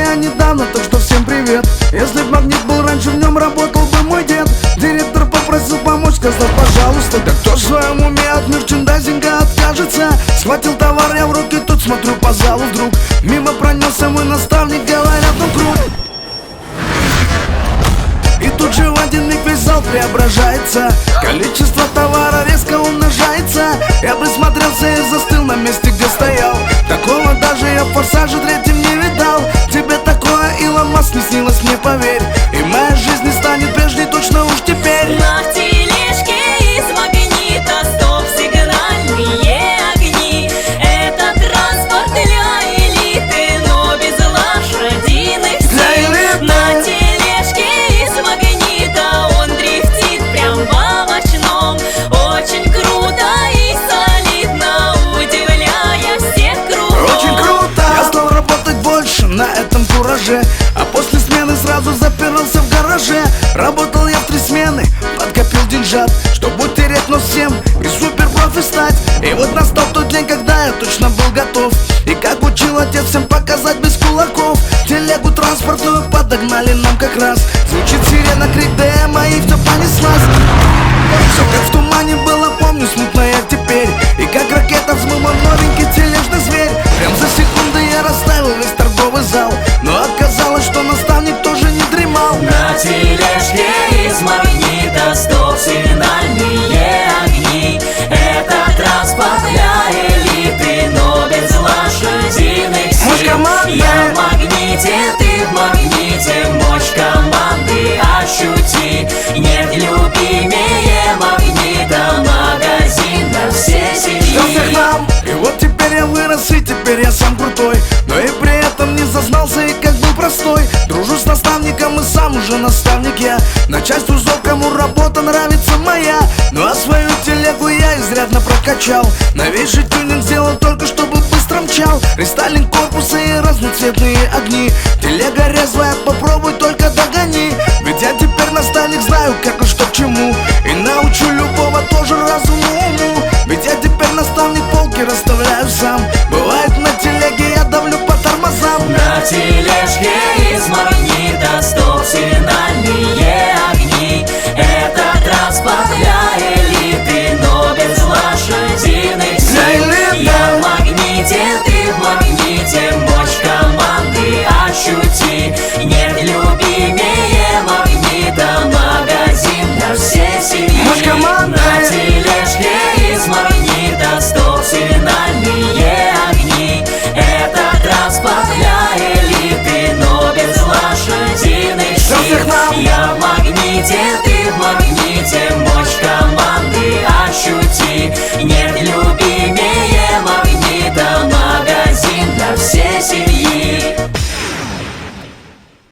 я недавно, так что всем привет. Если б магнит был раньше, в нем работал бы мой дед. Директор попросил помочь, сказал, пожалуйста. Да кто в своем уме от мерчендайзинга откажется? Схватил товар я в руки, тут смотрю по залу вдруг. Мимо пронесся мой наставник, говорят, ну круг. И тут же в один миг весь зал преображается. Количество товара резко умножается. Я присмотрелся и застыл на месте, где стоял. Такого даже я в «Форсаже» третьем не видал. Тебе такое, Илон Маск, не снилось, мне поверь. И моя жизнь не станет прежней точно уж теперь. На тележке из магнита стоп-сигнальные огни. Это транспорт для элиты, но без лошадиных сил. На тележке из магнита он дрифтит прям в овощном. Очень круто и солидно, удивляя всех кругом. Очень круто! Я стал работать больше на этом кураже, а после смены сразу запирался в гараже. Работал я в 3 смены, подкопил деньжат, чтобы утереть нос всем и супер-профи стать. И вот настал тот день, когда я точно был готов. И как учил отец, всем показать без кулаков. Телегу транспортную подогнали нам как раз. Звучит сирена, крик ДМа и все понеслась. Все как в тумане было, помню смутно я теперь. И как ракета взмыла новенький тележный зверь. Прям за секунды я расставил весь торговый зал. Но оказалось, что наставник тоже не дремал. На тележке из магнита стоп-сигнальные огни. Это транспорт для элиты, но без лошадиных сил. Я в магните, ты в магните, мощь команды ощути. Нет любимее магнита, магазин на все Ждём всех семьи. нам. И вот теперь я вырос, и теперь я сам крутой. Но и при этом не зазнался и как был простой. Дружу с наставником и сам уже наставник я. На часть трусов, кому работа нравится моя. Ну а свою телегу я изрядно прокачал. Новейший тюнинг сделал только, чтобы быстро мчал. Рестайлинг корпуса и разноцветные огни. Телега резвая, попробуй только догони. Ведь я теперь наставник, знаю как и что к чему. И научу любого тоже разуму-уму. Ведь я теперь наставник, полки расставляю сам. Бывает на телеге я давлю по тормозам. На тележке из магнита стоп-сигнальные огни. Это транспорт для элиты, но без лошадиных сил. Я в магните, ты в магните, мощь команды ощути. Нет любимее магнита, магазин для всей семьи. Мощь команды. На тележке из магнита стоп-сигнальные огни. Это транспорт для элиты, но без лошадиных сил. Я в магните, ты в магните, мощь команды ощути. Нет любимее магнита, магазин для всей семьи.